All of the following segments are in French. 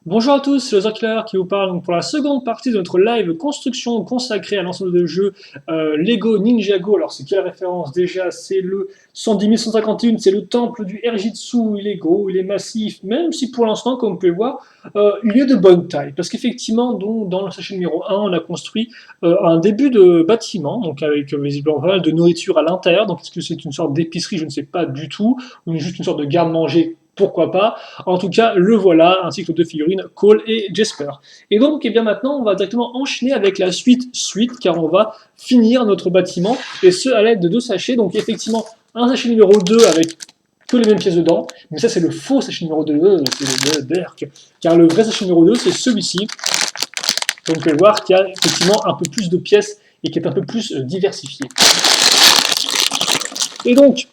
Bonjour à tous, c'est le Killer qui vous parle donc pour la seconde partie de notre live construction consacrée à l'ensemble de jeux Lego Ninjago. Alors c'est quelle référence déjà? C'est le 110 151, c'est le temple du Erjitsu, il est gros, il est massif, même si pour l'instant, comme vous pouvez voir, il est de bonne taille. Parce qu'effectivement, donc, dans le sachet numéro 1, on a construit un début de bâtiment, donc avec visiblement pas mal de nourriture à l'intérieur. Donc est-ce que c'est une sorte d'épicerie? Je ne sais pas du tout, ou juste une sorte de garde-manger? Pourquoi pas. En tout cas, le voilà, ainsi que les deux figurines, Cole et Jasper. Et donc, eh bien maintenant, on va directement enchaîner avec la suite, car on va finir notre bâtiment, et ce, à l'aide de deux sachets. Donc, effectivement, un sachet numéro 2 avec que les mêmes pièces dedans, mais ça, c'est le faux sachet numéro 2, c'est le berk. Car le vrai sachet numéro 2, c'est celui-ci. Donc, vous pouvez voir qu'il y a effectivement un peu plus de pièces et qui est un peu plus diversifié. Et donc,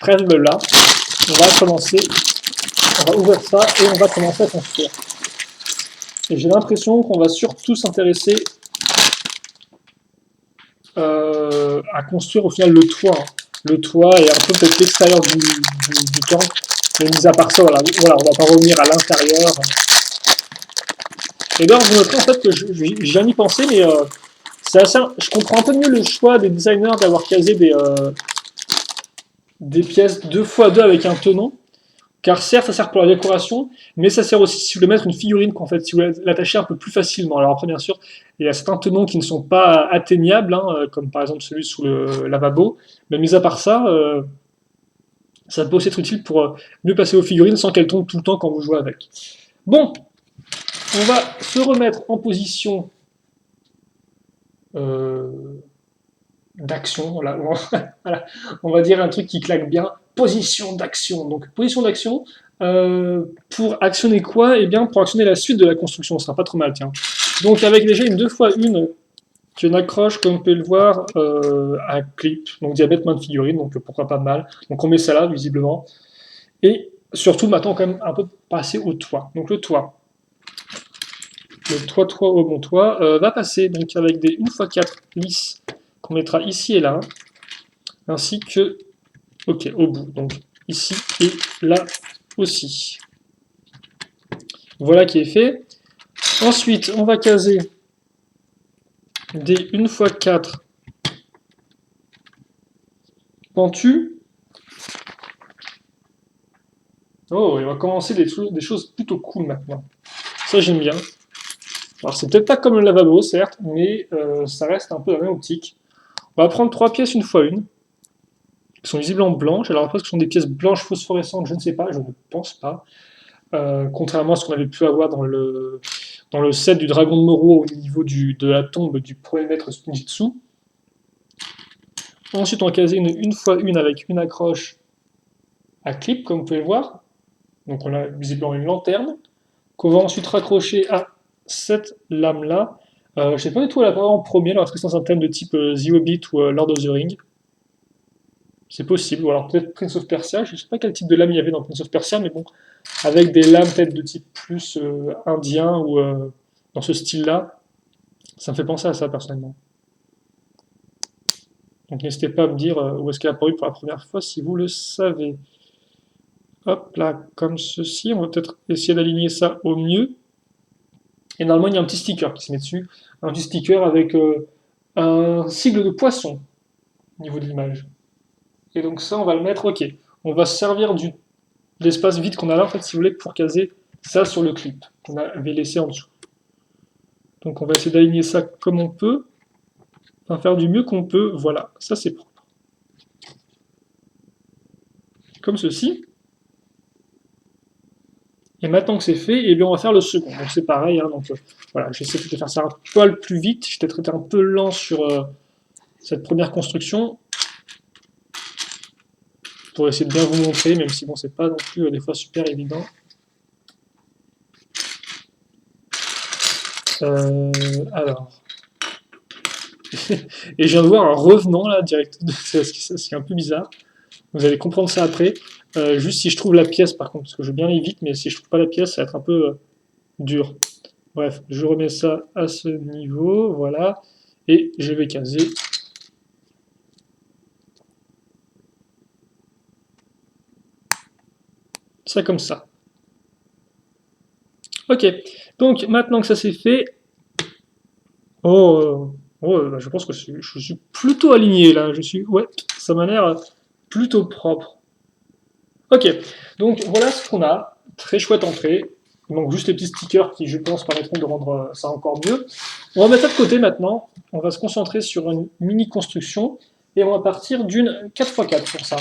trêve là, on va commencer, on va ouvrir ça et on va commencer à construire. Et j'ai l'impression qu'on va surtout s'intéresser à construire au final le toit. Hein. Le toit et un peu peut-être l'extérieur du temple. Mais mis à part ça, voilà, on va pas revenir à l'intérieur. Et d'ailleurs, vous noterez en fait que j'ai viens d'y penser, mais je comprends un peu mieux le choix des designers d'avoir casé des pièces 2x2 avec un tenon. Car certes, ça sert pour la décoration, mais ça sert aussi si vous voulez mettre une figurine, qu'en fait, si vous voulez l'attacher un peu plus facilement. Alors après, bien sûr, il y a certains tenons qui ne sont pas atteignables, hein, comme par exemple celui sous le lavabo. Mais mis à part ça, ça peut aussi être utile pour mieux passer aux figurines sans qu'elles tombent tout le temps quand vous jouez avec. Bon, on va se remettre en position euh, d'action. Voilà, voilà, on va dire un truc qui claque bien. Position d'action. Donc, position d'action, pour actionner quoi? Eh bien, pour actionner la suite de la construction, ce sera pas trop mal, tiens. Donc, avec déjà une 2x1 qui est une accroche, comme vous pouvez le voir, à clip, donc diamètre main de figurine, donc pourquoi pas mal. Donc, on met ça là, visiblement. Et surtout, maintenant, quand même, un peu passer au toit. Donc, le toit au bon toit, va passer donc avec des 1x4 lisses qu'on mettra ici et là, ainsi que, ok, au bout, donc ici et là aussi. Voilà qui est fait. Ensuite, on va caser des 1x4 pentus. Oh, et on va commencer des choses plutôt cool maintenant. Ça, j'aime bien. Alors, c'est peut-être pas comme le lavabo, certes, mais ça reste un peu la même optique. On va prendre 3 pièces 1x1, qui sont visiblement blanches. Alors après, ce que ce sont des pièces blanches phosphorescentes, je ne sais pas, je ne pense pas. Contrairement à ce qu'on avait pu avoir dans le set du dragon de Moro au niveau de la tombe du premier maître Spinjitzu. Ensuite, on va caser une 1x1 avec une accroche à clip, comme vous pouvez le voir. Donc on a visiblement une lanterne, qu'on va ensuite raccrocher à cette lame-là. Je ne sais pas du tout, elle apparaît en premier, alors est-ce que c'est un thème de type The Hobbit ou Lord of the Ring? C'est possible, ou alors peut-être Prince of Persia, je ne sais pas quel type de lame il y avait dans Prince of Persia, mais bon, avec des lames peut-être de type plus indien ou dans ce style-là, ça me fait penser à ça personnellement. Donc n'hésitez pas à me dire où est-ce qu'elle a apparu pour la première fois si vous le savez. Hop là, comme ceci, on va peut-être essayer d'aligner ça au mieux. Et normalement, il y a un petit sticker qui se met dessus, un petit sticker avec un sigle de poisson au niveau de l'image. Et donc ça, on va le mettre, ok. On va se servir de l'espace vide qu'on a là, en fait, si vous voulez, pour caser ça sur le clip qu'on avait laissé en dessous. Donc on va essayer d'aligner ça comme on peut, enfin faire du mieux qu'on peut. Voilà, ça c'est propre. Comme ceci. Et maintenant que c'est fait, eh bien on va faire le second. Donc c'est pareil, hein, donc voilà, j'essaie de faire ça un poil plus vite. J'ai peut-être été un peu lent sur cette première construction pour essayer de bien vous montrer, même si bon c'est pas non plus des fois super évident. Alors. Et je viens de voir un revenant là direct, c'est un peu bizarre. Vous allez comprendre ça après. Juste si je trouve la pièce par contre, parce que je veux bien aller vite, mais si je trouve pas la pièce, ça va être un peu dur. Bref, je remets ça à ce niveau, voilà, et je vais caser. Ça comme ça. Ok, donc maintenant que ça c'est fait, oh, bah, je pense que je suis plutôt aligné là. Ouais, ça m'a l'air plutôt propre. Ok, donc voilà ce qu'on a. Très chouette entrée. Il manque juste les petits stickers qui, je pense, permettront de rendre ça encore mieux. On va mettre ça de côté maintenant. On va se concentrer sur une mini construction et on va partir d'une 4x4 pour ça.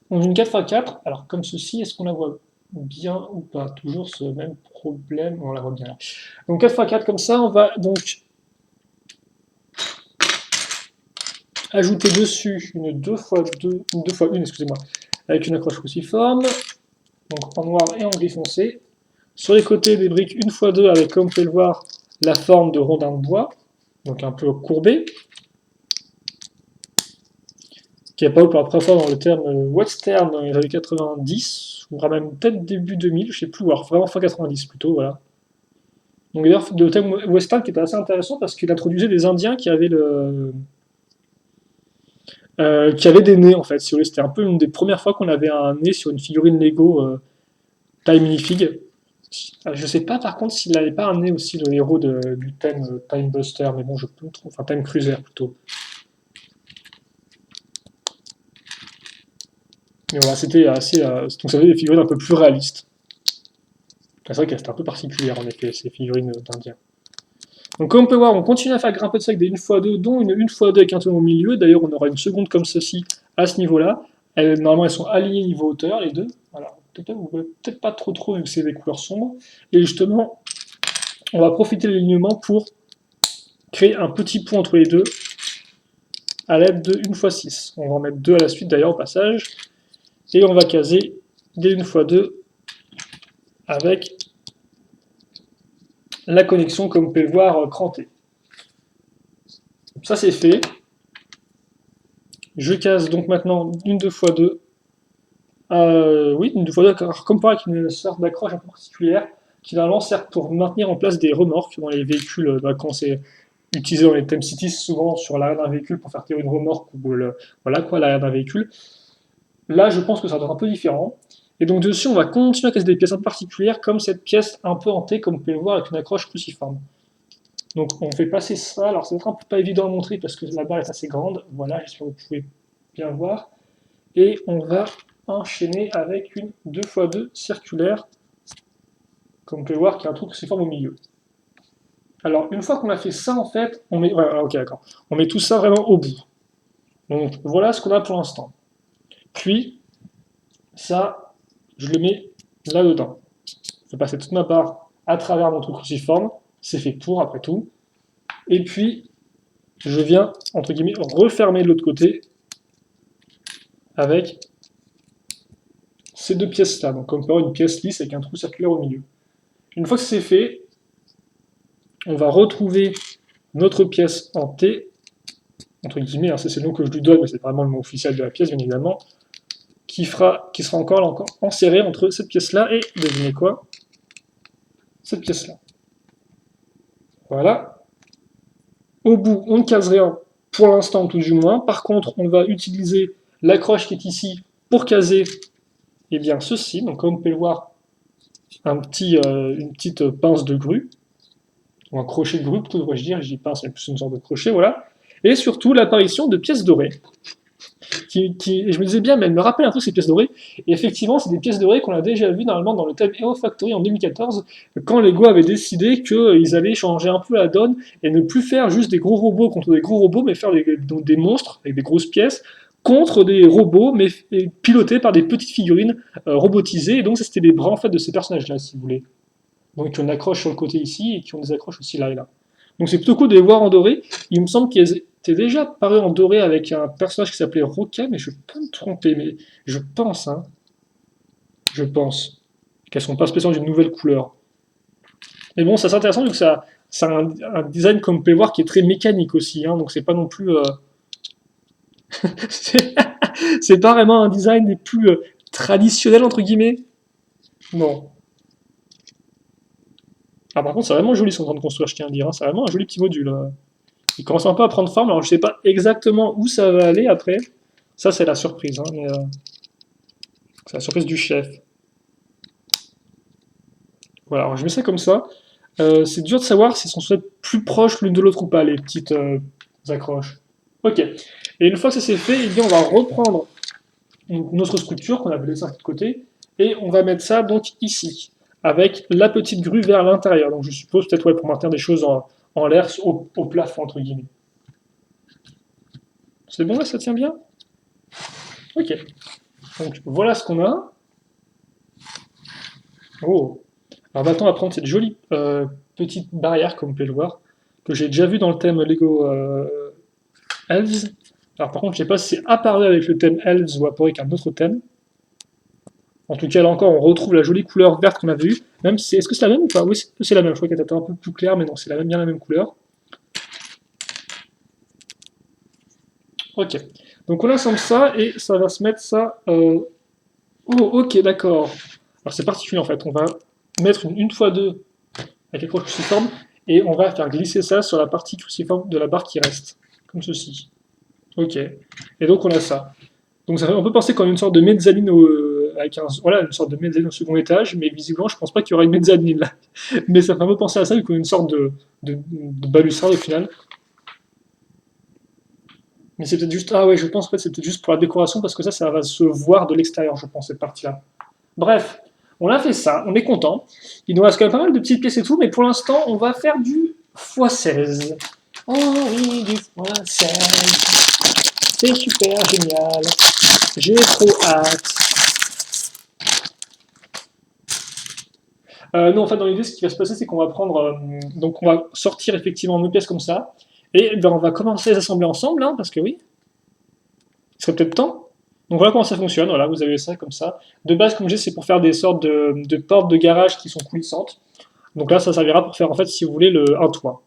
Donc une 4x4, alors comme ceci, est-ce qu'on la voit bien ou pas? Toujours ce même problème, on la voit bien là. Donc 4x4 comme ça, on va donc ajouter dessus une 2x2, une 2x1, excusez-moi, avec une accroche cruciforme, donc en noir et en gris foncé. Sur les côtés des briques 1x2 avec, comme vous pouvez le voir, la forme de rondin de bois, donc un peu courbé, qui est apparu pour la première fois dans le terme western dans les années 90, ou même peut-être début 2000, je sais plus, alors vraiment fin 90 plutôt, voilà. Donc d'ailleurs, le thème western qui était assez intéressant parce qu'il introduisait des Indiens qui avaient des nez en fait. Si vous voulez, c'était un peu une des premières fois qu'on avait un nez sur une figurine Lego taille minifig. Je sais pas par contre s'il n'avait pas un nez aussi le héros du thème Time Buster, mais bon, je peux me tromper, enfin Time Cruiser plutôt. Mais voilà, c'était assez. Donc ça faisait des figurines un peu plus réalistes. C'est vrai qu'elles étaient un peu particulières en effet, ces figurines d'Indiens. Donc comme on peut voir, on continue à faire grimper de ça avec des 1x2, dont une 1x2 avec un tonneau au milieu. D'ailleurs, on aura une seconde comme ceci à ce niveau-là. Normalement, elles sont alignées niveau hauteur, les deux. Voilà. Vous ne pouvez peut-être pas trop vu que c'est des couleurs sombres. Et justement, on va profiter de l'alignement pour créer un petit pont entre les deux à l'aide de 1x6. On va en mettre deux à la suite d'ailleurs au passage. Et on va caser des 1x2 avec la connexion, comme vous pouvez le voir, crantée. Ça c'est fait. Je case donc maintenant une 2x2. Oui, une 2x2, comme par avec une sorte d'accroche un peu particulière qui normalement sert pour maintenir en place des remorques dans les véhicules quand c'est utilisé dans les Theme Cities, souvent sur l'arrière d'un véhicule pour faire tirer une remorque ou voilà quoi, l'arrière d'un véhicule. Là, je pense que ça doit être un peu différent. Et donc dessus, on va continuer à casser des pièces un peu particulières, comme cette pièce un peu hantée, comme vous pouvez le voir, avec une accroche cruciforme. Donc on fait passer ça. Alors c'est un peu pas évident à montrer parce que la barre est assez grande. Voilà, j'espère que vous pouvez bien voir. Et on va enchaîner avec une 2x2 circulaire, comme vous pouvez voir, qui a un trou cruciforme au milieu. Alors une fois qu'on a fait ça, en fait, on met, voilà, ok, d'accord. On met tout ça vraiment au bout. Donc voilà ce qu'on a pour l'instant. Puis ça, je le mets là-dedans. Je vais passer toute ma barre à travers mon trou cruciforme. C'est fait pour, après tout. Et puis, je viens, entre guillemets, refermer de l'autre côté avec ces deux pièces-là. Donc, comme on peut avoir une pièce lisse avec un trou circulaire au milieu. Une fois que c'est fait, on va retrouver notre pièce en T, entre guillemets, hein, c'est le nom que je lui donne, mais c'est vraiment le nom officiel de la pièce, bien évidemment, qui sera encore enserré entre cette pièce-là et, devinez quoi, cette pièce-là. Voilà. Au bout, on ne case rien pour l'instant, tout du moins. Par contre, on va utiliser l'accroche qui est ici pour caser eh bien, ceci. Donc, comme vous pouvez le voir, une petite pince de grue, ou un crochet de grue, plutôt devrais-je dire. Je dis pince, mais plus une sorte de crochet, voilà. Et surtout, l'apparition de pièces dorées. Je me disais bien, mais elle me rappelle un peu ces pièces dorées. Et effectivement, c'est des pièces dorées qu'on a déjà vues normalement dans le thème Hero Factory en 2014, quand Lego avait décidé qu'ils allaient changer un peu la donne et ne plus faire juste des gros robots contre des gros robots, mais faire des monstres avec des grosses pièces contre des robots, mais pilotés par des petites figurines robotisées. Et donc, c'était les bras en fait de ces personnages-là, si vous voulez. Donc, qui ont une accroche sur le côté ici et qui ont des accroches aussi là et là. Donc, c'est plutôt cool de les voir en doré. Il me semble qu'elles étaient déjà paru en doré avec un personnage qui s'appelait Roca, mais je peux me tromper, mais je pense, hein, je pense qu'elles sont pas spécialement d'une nouvelle couleur. Mais bon, ça c'est intéressant vu que ça a un design, comme vous pouvez voir, qui est très mécanique aussi, hein, donc c'est pas non plus. C'est pas vraiment un design des plus traditionnels, entre guillemets. Non. Ah, par contre, c'est vraiment joli ce qu'on est en train de construire, je tiens à dire, hein, c'est vraiment un joli petit module. Il commence un peu à prendre forme, alors je sais pas exactement où ça va aller après. Ça, c'est la surprise, hein, mais c'est la surprise du chef. Voilà, alors je mets ça comme ça. C'est dur de savoir s'ils sont soit plus proches l'une de l'autre ou pas, les petites accroches. Ok. Et une fois que ça c'est fait, eh bien, on va reprendre notre structure qu'on avait laissée de côté, et on va mettre ça donc ici, avec la petite grue vers l'intérieur. Donc je suppose peut-être ouais, pour maintenir des choses en l'air au plafond, entre guillemets. C'est bon là, ça tient bien? Ok. Donc voilà ce qu'on a. Oh. Alors maintenant, on va prendre cette jolie petite barrière, comme vous pouvez le voir, que j'ai déjà vu dans le thème Lego Elves. Alors par contre, je ne sais pas si c'est apparu avec le thème Elves ou apparu avec un autre thème. En tout cas, là encore, on retrouve la jolie couleur verte qu'on avait eue. Même si, est-ce que c'est la même ou pas? Oui, c'est la même. Je crois qu'elle était un peu plus claire, mais non, c'est bien la même couleur. Ok. Donc on assemble ça et ça va se mettre ça. Oh, ok, d'accord. Alors c'est particulier en fait. On va mettre une fois deux avec accroche cruciforme et on va faire glisser ça sur la partie cruciforme de la barre qui reste, comme ceci. Ok. Et donc on a ça. Donc on peut penser qu'on a une sorte de mezzanine avec voilà, une sorte de mezzanine au second étage, mais visiblement je pense pas qu'il y aura une mezzanine là. Mais ça fait un peu penser à ça, vu qu'on a une sorte de balustrade au final. Mais c'est peut-être juste. Ah ouais, je pense en fait c'est peut-être juste pour la décoration parce que ça va se voir de l'extérieur, je pense, cette partie-là. Bref, on a fait ça, on est content. Il nous reste quand même pas mal de petites pièces et tout, mais pour l'instant, on va faire du x16. Oh oui, du x16. C'est super génial. J'ai trop hâte. Non, en fait, dans l'idée, ce qui va se passer, c'est qu'on va prendre. Donc, on va sortir effectivement nos pièces comme ça. Et ben, on va commencer à les assembler ensemble, hein, parce que oui, il serait peut-être temps. Donc voilà comment ça fonctionne. Voilà, vous avez ça comme ça. De base, comme je dis, c'est pour faire des sortes de portes de garage qui sont coulissantes. Donc là, ça servira pour faire, en fait, si vous voulez, un toit.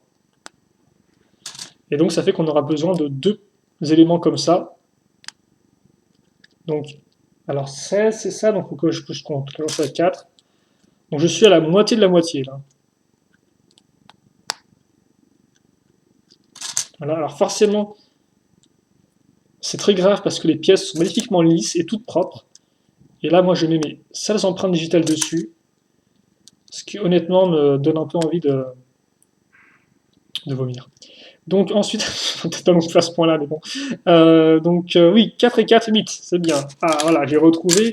Et donc, ça fait qu'on aura besoin de deux éléments comme ça. Donc, alors 16, c'est ça, donc il faut que je compte. Je suis à 4. Donc, je suis à la moitié de la moitié, là. Voilà, alors forcément, c'est très grave parce que les pièces sont magnifiquement lisses et toutes propres. Et là, moi, je mets mes sales empreintes digitales dessus. Ce qui, honnêtement, me donne un peu envie de vomir. Donc ensuite, peut-être pas non plus à ce point-là, mais bon. Oui, 4 et 4, 8, c'est bien. Ah voilà, j'ai retrouvé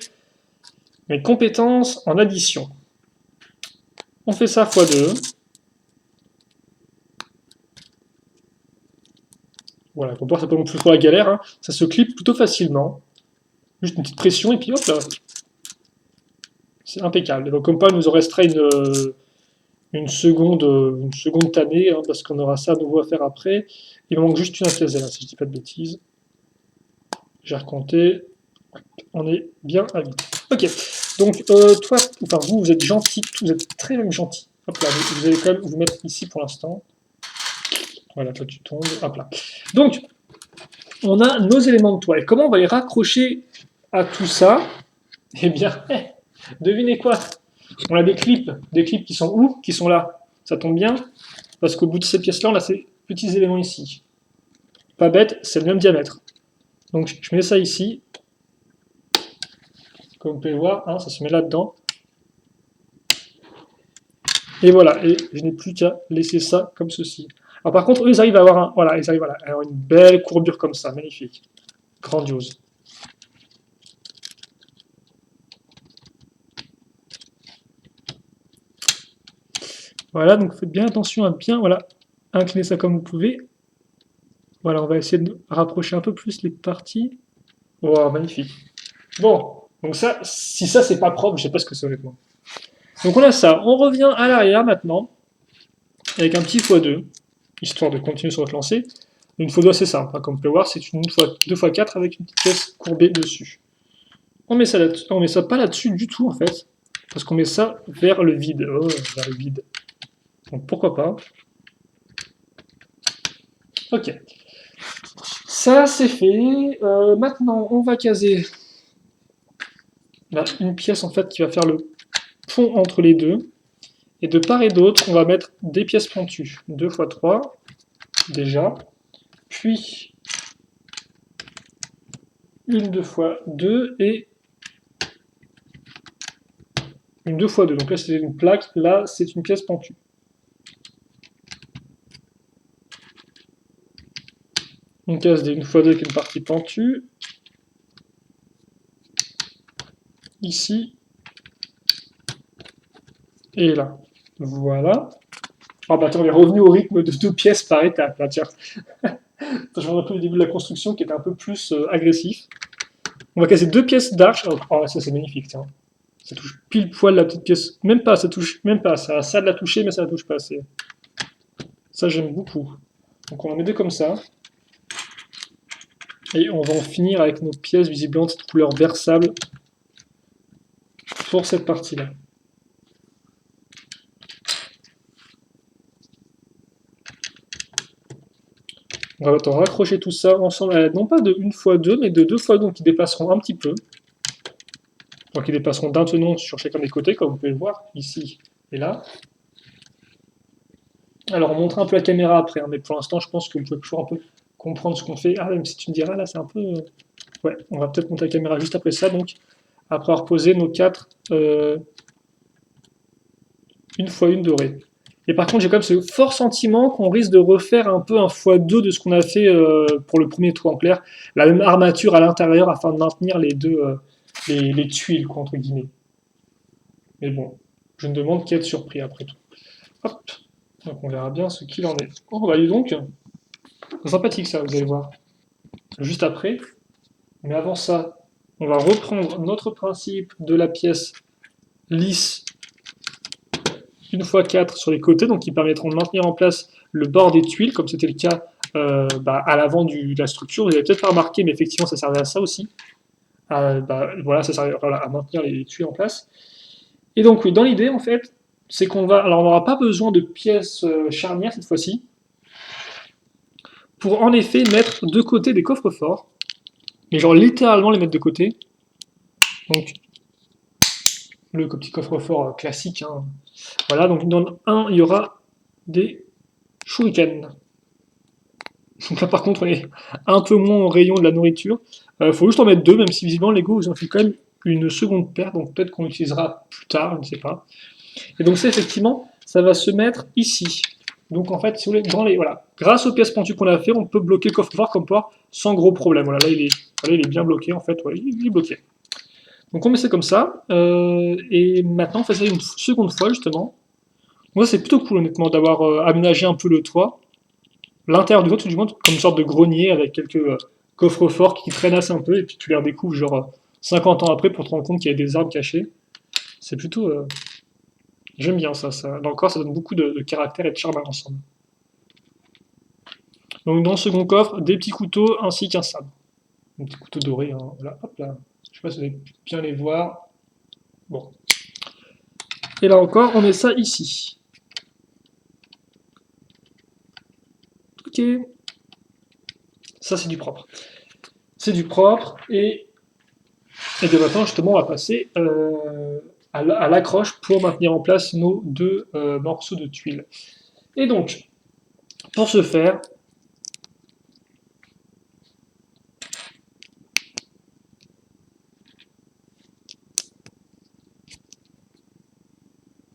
mes compétences en addition. On fait ça x2. Voilà, pour voir ça pas non plus trop la galère, hein. Ça se clip plutôt facilement. Juste une petite pression et puis hop là. C'est impeccable. Et donc comme pas, il nous en resterait une seconde tannée, hein, parce qu'on aura ça à nouveau à faire après. Il me manque juste une ATZ, si je dis pas de bêtises. J'ai recompté. On est bien à 8. Ok. Donc, toi, enfin, vous êtes gentil, vous êtes très même gentil. Hop là, vous allez quand même vous mettre ici pour l'instant. Voilà, toi tu tombes. Hop là. Donc, on a nos éléments de toit. Et comment on va les raccrocher à tout ça? Eh bien, devinez quoi? On a des clips. Des clips qui sont où? Qui sont là. Ça tombe bien, parce qu'au bout de ces pièces-là, on a ces petits éléments ici. Pas bête, c'est le même diamètre. Donc, je mets ça ici. Comme vous pouvez voir, hein, ça se met là-dedans. Et voilà, et je n'ai plus qu'à laisser ça comme ceci. Alors par contre, eux, ils arrivent à avoir voilà, ils arrivent à avoir une belle courbure comme ça, magnifique, grandiose. Voilà, donc faites bien attention à bien, voilà, incliner ça comme vous pouvez. Voilà, on va essayer de rapprocher un peu plus les parties. Wow, magnifique. Bon, donc ça, si ça c'est pas propre, je sais pas ce que c'est honnêtement. Donc on a ça, on revient à l'arrière maintenant, avec un petit x2, histoire de continuer sur notre lancée. Une x2 assez simple, hein, comme vous pouvez voir, c'est une fois 2x4 avec une petite pièce courbée dessus. On met ça là-dessus, on met ça pas là-dessus du tout en fait, parce qu'on met ça vers le vide. Oh, vers le vide. Donc pourquoi pas. Ok. Ça c'est fait. Maintenant on va caser là, une pièce en fait qui va faire le pont entre les deux. Et de part et d'autre, on va mettre des pièces pointues. 2 x 3 déjà. Puis une 2 x 2 et Une 2x2, donc là c'est une plaque, là c'est une pièce pentue. Une case des 1x2 avec une partie pentue. Ici. Et là. Voilà. Ah bah attends, on est revenu au rythme de 2 pièces par étape, là, tiens. Ça change un peu le début de la construction qui était un peu plus agressif. On va casser 2 pièces d'arche. Oh, ça c'est magnifique, tiens. Ça touche pile poil la petite pièce. Même pas, ça touche même pas. Ça de la toucher, mais ça la touche pas assez. Ça j'aime beaucoup. Donc on va en mettre deux comme ça. Et on va en finir avec nos pièces visiblement de couleur vert sable pour cette partie-là. On va maintenant raccrocher tout ça ensemble, non pas de 1x2, mais de 2x2, donc qui dépasseront un petit peu. Donc qui dépasseront d'un tenon sur chacun des côtés, comme vous pouvez le voir, ici et là. Alors on montrera un peu la caméra après, hein, mais pour l'instant je pense que vous pouvez toujours un peu comprendre ce qu'on fait. Ah, même si tu me diras, là c'est un peu... Ouais, on va peut-être monter la caméra juste après ça, donc après avoir posé nos 4 1x1 dorées. Et par contre, j'ai quand même ce fort sentiment qu'on risque de refaire un peu un x2 de ce qu'on a fait pour le premier toit en clair. La même armature à l'intérieur afin de maintenir les deux les tuiles, quoi, entre guillemets. Mais bon, je ne demande qu'à être surpris après tout. Hop, donc on verra bien ce qu'il en est. Oh bah dis donc, sympathique ça, vous allez voir. Juste après, mais avant ça, on va reprendre notre principe de la pièce lisse 1x4 sur les côtés, donc qui permettront de maintenir en place le bord des tuiles, comme c'était le cas à l'avant de la structure. Vous n'avez peut-être pas remarqué, mais effectivement, ça servait à ça aussi. Voilà, ça servait à maintenir les tuiles en place. Et donc, oui, dans l'idée, en fait, c'est qu'on va. Alors, on n'aura pas besoin de pièces charnières cette fois-ci, pour en effet mettre de côté des coffres forts, mais genre littéralement les mettre de côté. Donc, le petit coffre-fort classique. Hein. Voilà, donc dans un, il y aura des shurikens. Donc là, par contre, on est un peu moins au rayon de la nourriture. Faut juste en mettre deux, même si visiblement Lego ils ont fait quand même une seconde paire, donc peut-être qu'on l'utilisera plus tard, je ne sais pas. Et donc ça, effectivement, ça va se mettre ici. Donc en fait, si vous voulez, voilà, grâce aux pièces pentues qu'on a fait, on peut bloquer le coffre-fort comme port sans gros problème. Voilà, là il est bien bloqué en fait, ouais, il est bloqué. Donc on met ça comme ça, et maintenant on fait ça une seconde fois justement. Moi c'est plutôt cool honnêtement d'avoir aménagé un peu le toit. L'intérieur du toit, tout du moins, comme une sorte de grenier avec quelques coffres forts qui traînassent un peu, et puis tu les redécouvres genre 50 ans après pour te rendre compte qu'il y a des arbres cachés. C'est plutôt... J'aime bien ça, là encore ça donne beaucoup de caractère et de charme à l'ensemble. Donc dans le second coffre, des petits couteaux ainsi qu'un sabre. Un petit couteau doré, hein. Voilà, hop là. Je sais pas si vous allez bien les voir. Bon. Et là encore, on met ça ici. Ok. Ça c'est du propre. C'est du propre, et bien maintenant justement on va passer à l'accroche pour maintenir en place nos deux morceaux de tuiles. Et donc, pour ce faire,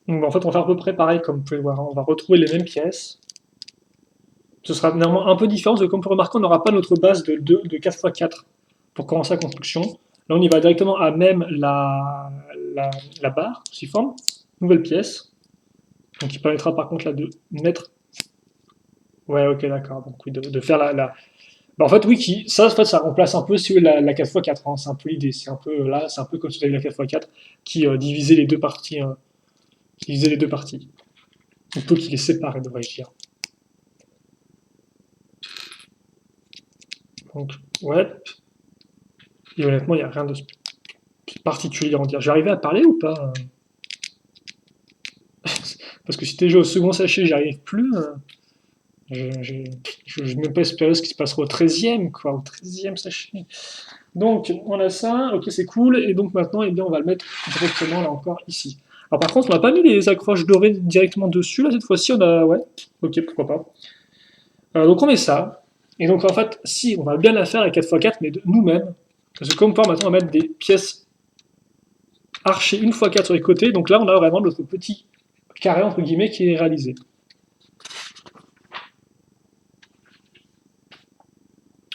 donc, en fait on va faire à peu près pareil comme vous pouvez le voir, hein. On va retrouver les mêmes pièces. Ce sera néanmoins un peu différent, parce que comme vous pouvez remarquer, on n'aura pas notre base de 4x4 pour commencer la construction. Là on y va directement à même la barre, sous forme, nouvelle pièce, donc qui permettra par contre là de mettre... Ouais, ok, d'accord, donc oui, de faire Bah, en fait, oui, ça, en fait, ça remplace un peu si vous voulez, la 4x4, hein. C'est un peu l'idée. C'est un peu là, c'est un peu comme si vous aviez la 4x4 qui divisait les deux parties. Qui divisait les deux parties. Un peu qui les séparait, devrais-je dire. Donc, ouais. Et honnêtement, il n'y a rien de particulier à en dire. J'arrivais à parler ou pas? Parce que si t'es déjà au second sachet, j'y arrive plus. Je n'ai même pas espéré ce qui se passera au 13e, quoi, au 13e sachet. Donc, on a ça, ok, c'est cool, et donc maintenant, eh bien, on va le mettre directement, là encore, ici. Alors par contre, on n'a pas mis les accroches dorées directement dessus, là, cette fois-ci, on a... Ouais, ok, pourquoi pas. Donc on met ça, et donc en fait, si, on va bien la faire à 4x4, mais de nous-mêmes, parce que comme on peut maintenant, on va mettre des pièces arché une fois 4 sur les côtés. Donc là, on a vraiment notre petit carré, entre guillemets, qui est réalisé.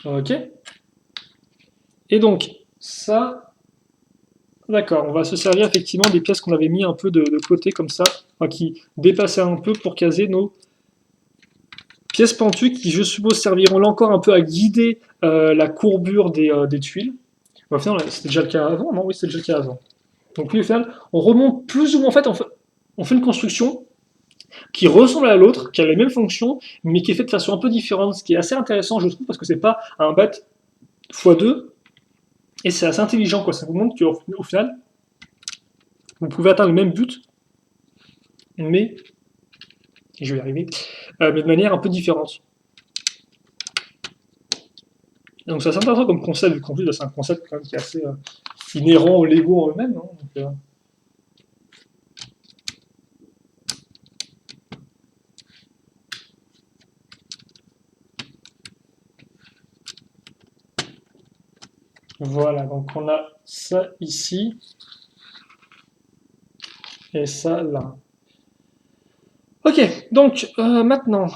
Ok. Et donc, ça, d'accord, on va se servir effectivement des pièces qu'on avait mis un peu de côté comme ça, enfin, qui dépassaient un peu pour caser nos pièces pentues qui, je suppose, serviront là encore un peu à guider la courbure des tuiles. Au final, c'était déjà le cas avant, non? Oui, c'était déjà le cas avant. Donc, oui, au final, on remonte plus ou moins, en fait, on fait une construction qui ressemble à l'autre, qui a les mêmes fonctions, mais qui est faite de façon un peu différente, ce qui est assez intéressant, je trouve, parce que c'est pas un bat x2, et c'est assez intelligent, quoi. Ça vous montre qu'au final, vous pouvez atteindre le même but, mais, je vais y arriver, mais de manière un peu différente. Donc c'est assez intéressant comme concept, vu qu'en plus c'est un concept quand même qui est assez inhérent au Lego en eux-mêmes. Hein, voilà, donc on a ça ici et ça là. Ok, donc maintenant,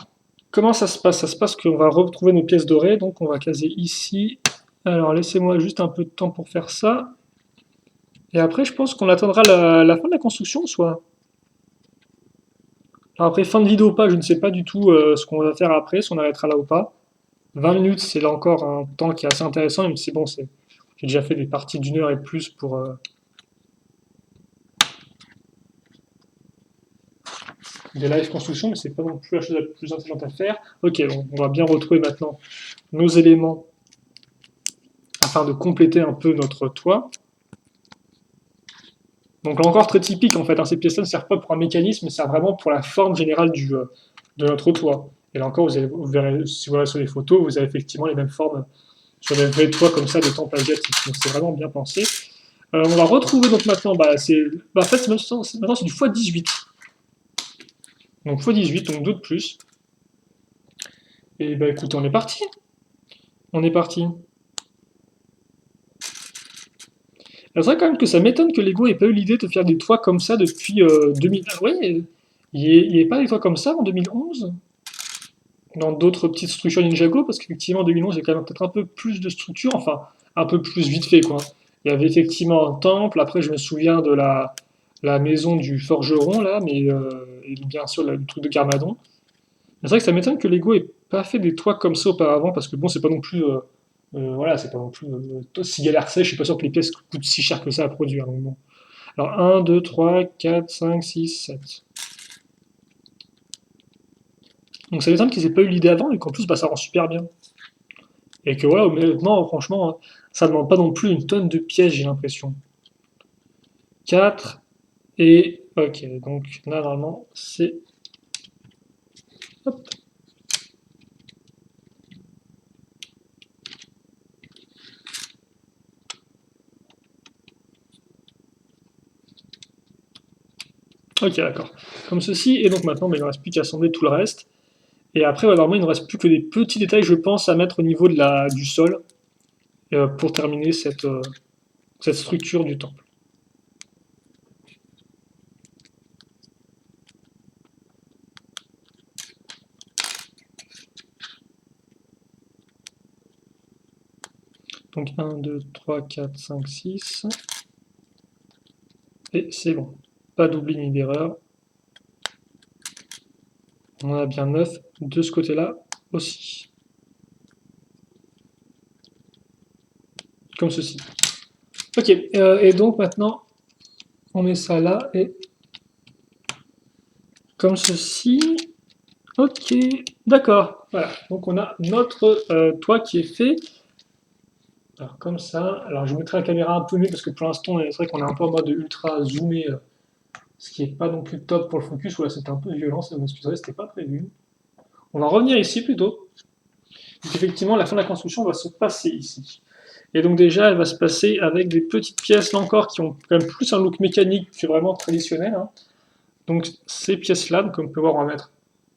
comment ça se passe? Ça se passe qu'on va retrouver nos pièces dorées, donc on va caser ici. Alors laissez-moi juste un peu de temps pour faire ça. Et après, je pense qu'on attendra la fin de la construction, soit. Alors après, fin de vidéo ou pas, je ne sais pas du tout ce qu'on va faire après, si on arrêtera là ou pas. 20 minutes, c'est là encore un temps qui est assez intéressant, même si bon, j'ai déjà fait des parties d'une heure et plus pour des live construction, mais c'est pas non plus la chose la plus intelligente à faire. Ok, bon, on va bien retrouver maintenant nos éléments afin de compléter un peu notre toit. Donc là encore très typique en fait, hein, ces pièces-là ne servent pas pour un mécanisme, mais servent vraiment pour la forme générale de notre toit. Et là encore, vous verrez, si vous regardez sur les photos, vous avez effectivement les mêmes formes sur des vrais toits comme ça de temples asiatiques. Donc c'est vraiment bien pensé. On va retrouver donc maintenant, en fait maintenant c'est du x18. Donc x18, donc 2 de plus. Et bah écoutez, on est parti. On est parti. C'est vrai quand même que ça m'étonne que Lego ait pas eu l'idée de faire des toits comme ça depuis 2000. Ah ouais, il n'y avait pas des toits comme ça en 2011 dans d'autres petites structures Ninjago, parce qu'effectivement en 2011 il y a quand même peut-être un peu plus de structures, enfin un peu plus vite fait quoi. Il y avait effectivement un temple, après je me souviens de la maison du forgeron là, mais et bien sûr le truc de Garmadon. C'est vrai que ça m'étonne que Lego ait pas fait des toits comme ça auparavant, parce que bon, c'est pas non plus, voilà, c'est pas non plus si galère que ça. Je suis pas sûr que les pièces coûtent si cher que ça à produire. Donc bon. Alors 1, 2, 3, 4, 5, 6, 7. Donc ça m'étonne qu'ils aient pas eu l'idée avant et qu'en plus, bah, ça rend super bien. Et que voilà, honnêtement, franchement, ça demande pas non plus une tonne de pièces, j'ai l'impression. 4 et ok, donc là normalement c'est. Hop. Ok, d'accord. Comme ceci, et donc maintenant, bah, il ne reste plus qu'à assembler tout le reste. Et après, ouais, normalement, il ne reste plus que des petits détails, je pense, à mettre au niveau du sol pour terminer cette structure du temple. Donc 1, 2, 3, 4, 5, 6. Et c'est bon. Pas d'oubli ni d'erreur. On en a bien 9 de ce côté-là aussi. Comme ceci. Ok, et donc maintenant, on met ça là et comme ceci. Ok, d'accord. Voilà, donc on a notre toit qui est fait. Alors comme ça, alors je vous mettrai la caméra un peu mieux parce que pour l'instant, c'est vrai qu'on est un peu en mode ultra zoomé, ce qui n'est pas non plus top pour le focus. Voilà, c'était un peu violent, ça vous m'excuserez, c'était pas prévu. On va revenir ici plutôt. Donc effectivement, la fin de la construction va se passer ici. Et donc déjà, elle va se passer avec des petites pièces là encore qui ont quand même plus un look mécanique que vraiment traditionnel. Hein. Donc ces pièces-là, comme on peut voir, on va mettre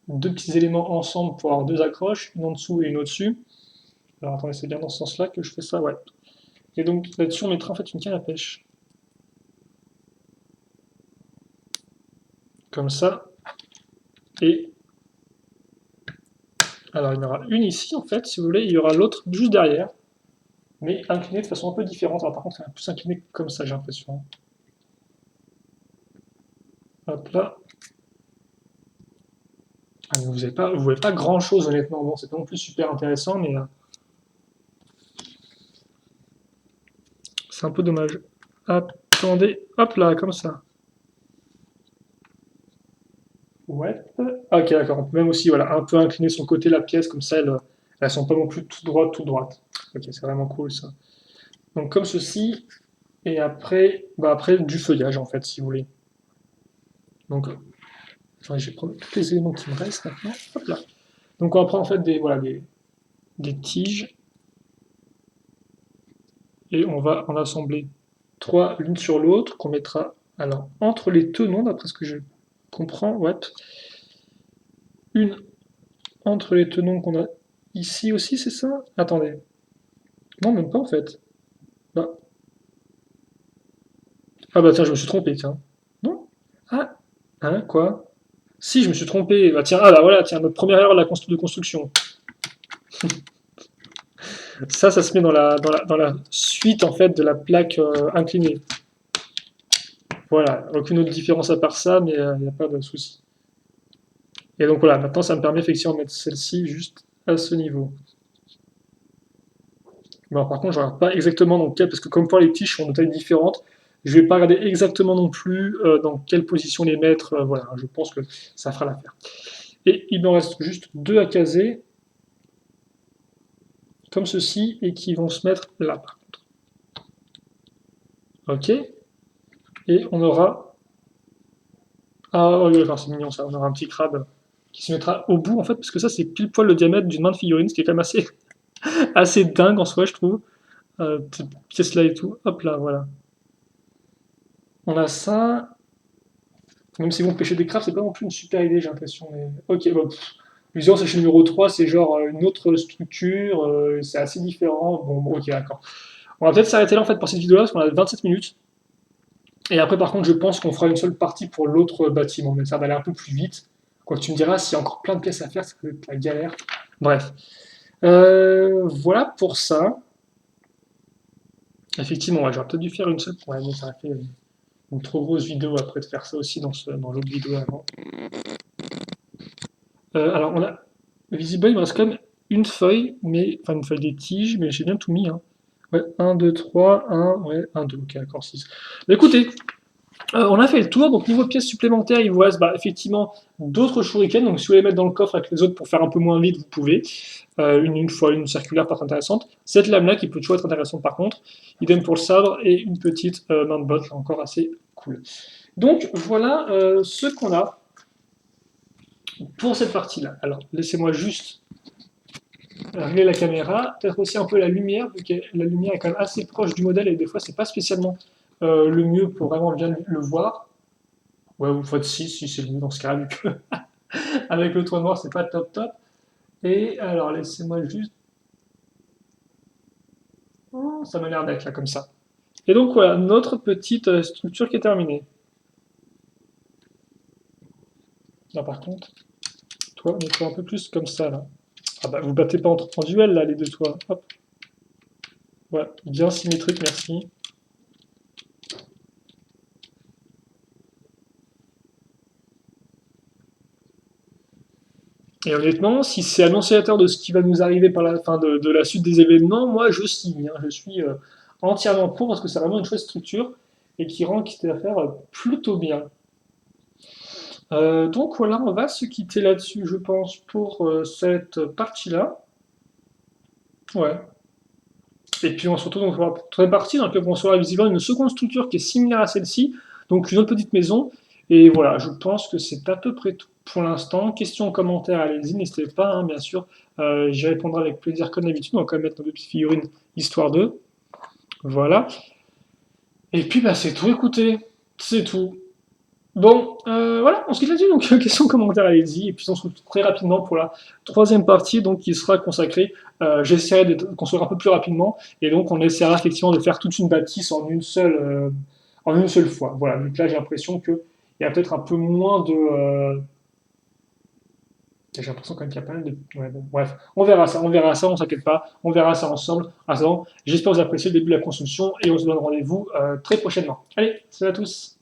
deux petits éléments ensemble pour avoir deux accroches, une en dessous et une au-dessus. Alors attendez, c'est bien dans ce sens-là que je fais ça, ouais. Et donc là-dessus, on mettra en fait une canne à pêche. comme ça. Et alors, il y en aura une ici, en fait, si vous voulez, il y aura l'autre juste derrière, mais inclinée de façon un peu différente. Alors, par contre, c'est plus incliné comme ça, j'ai l'impression. Hop là. Ah, mais vous voyez pas grand-chose, honnêtement. Bon, c'est pas non plus super intéressant, mais c'est un peu dommage. Attendez, hop là, comme ça. Ouais. Ok, d'accord. On peut même aussi, voilà, un peu incliner son côté la pièce, comme ça, elles sont pas non plus tout droites, tout droites. Ok, c'est vraiment cool ça. Donc comme ceci, et après, bah après du feuillage en fait, si vous voulez. Donc, attendez, je vais prendre tous les éléments qui me restent maintenant. Hop là. Donc on va prendre en fait voilà, des tiges, et on va en assembler trois l'une sur l'autre, qu'on mettra alors entre les tenons, d'après ce que je comprends, ouais. Une entre les tenons qu'on a ici aussi, c'est ça? Attendez. Non, même pas en fait. Bah, ah bah tiens, je me suis trompé, tiens. Non? Ah, hein, quoi? Si, je me suis trompé. Bah tiens, ah bah voilà, tiens, notre première erreur de construction. Ça se met dans la suite en fait de la plaque inclinée. Voilà, aucune autre différence à part ça, mais il n'y a pas de souci. Et donc voilà, maintenant ça me permet effectivement de mettre celle-ci juste à ce niveau. Bon, par contre, je ne regarde pas exactement dans quel, parce que comme pour les tiges sont de tailles différentes, je ne vais pas regarder exactement non plus dans quelle position les mettre. Voilà, je pense que ça fera l'affaire. Et il me reste juste deux à caser, comme ceci, et qui vont se mettre là. Ok. Et on aura. Ah oui, d'accord, c'est mignon ça. On aura un petit crabe qui se mettra au bout en fait, parce que ça c'est pile poil le diamètre d'une main de figurine, ce qui est quand même assez, assez dingue en soi, je trouve. Cette pièce là et tout. Hop là, voilà. On a ça. Même si bon, pêcher des crabes, c'est pas non plus une super idée, j'ai l'impression. Mais... Ok, bon. L'usine sèche numéro 3, c'est genre une autre structure, c'est assez différent. Bon, ok, d'accord. On va peut-être s'arrêter là en fait pour cette vidéo-là, parce qu'on a 27 minutes. Et après, par contre, je pense qu'on fera une seule partie pour l'autre bâtiment, mais ça va aller un peu plus vite. Quoi que tu me diras, s'il y a encore plein de pièces à faire, ça peut être la galère. Bref. Voilà pour ça. Effectivement, ouais, j'aurais peut-être dû faire une seule. Ouais, mais ça a fait une trop grosse vidéo après de faire ça aussi dans l'autre vidéo avant. Alors, on a. Visiblement, il me reste quand même une feuille, mais. Enfin, une feuille des tiges, mais j'ai bien tout mis. Hein. Ouais, 1, 2, 3, 1, ouais, 1, 2, ok, d'accord, 6. Écoutez, on a fait le tour, donc niveau pièces supplémentaires, il vous reste bah, effectivement d'autres shurikens. Donc si vous voulez les mettre dans le coffre avec les autres pour faire un peu moins vite, vous pouvez. Une fois une circulaire pas intéressante. Cette lame-là qui peut toujours être intéressante par contre. Idem pour le sabre et une petite main de botte, là encore assez cool. Donc voilà ce qu'on a pour cette partie-là. Alors laissez-moi juste régler la caméra, peut-être aussi un peu la lumière, vu que la lumière est quand même assez proche du modèle et des fois c'est pas spécialement le mieux pour vraiment bien le voir. Ouais, vous faites 6 si c'est le mieux dans ce cas, vu que avec le toit noir c'est pas top top. Et alors laissez-moi juste. Oh, ça m'a l'air d'être là comme ça. Et donc voilà, notre petite structure qui est terminée. Là par contre, toi, mets-toi un peu plus comme ça là. Ah bah vous battez pas en duel là les deux toits. Hop. Voilà, bien symétrique, merci. Et honnêtement, si c'est annonciateur de ce qui va nous arriver par la fin de la suite des événements, moi je signe. Hein. Je suis entièrement pour parce que c'est vraiment une chouette structure et qui rend quitte à faire plutôt bien. Donc voilà, on va se quitter là-dessus, je pense, pour cette partie-là. Ouais. Et puis on se retrouve donc pour la troisième partie, dans laquelle on sera visiblement une seconde structure qui est similaire à celle-ci, donc une autre petite maison. Et voilà, je pense que c'est à peu près tout pour l'instant. Questions, commentaires, allez-y, n'hésitez pas, hein, bien sûr. J'y répondrai avec plaisir comme d'habitude. On va quand même mettre nos deux petites figurines histoire d'eux. Voilà. Et puis bah c'est tout, écoutez, c'est tout. Bon, voilà, on se quitte là-dessus. Donc, questions, commentaires, allez-y. Et puis, on se retrouve très rapidement pour la troisième partie, donc qui sera consacrée. J'essaierai de construire un peu plus rapidement, et donc on essaiera effectivement de faire toute une bâtisse en une seule fois. Voilà. Donc là, j'ai l'impression que il y a peut-être un peu moins de... j'ai l'impression quand même qu'il y a pas mal de... Ouais, bon, bref, on verra ça, on s'inquiète pas, on verra ça ensemble. Attends, j'espère que vous appréciez le début de la construction et on se donne rendez-vous très prochainement. Allez, salut à tous!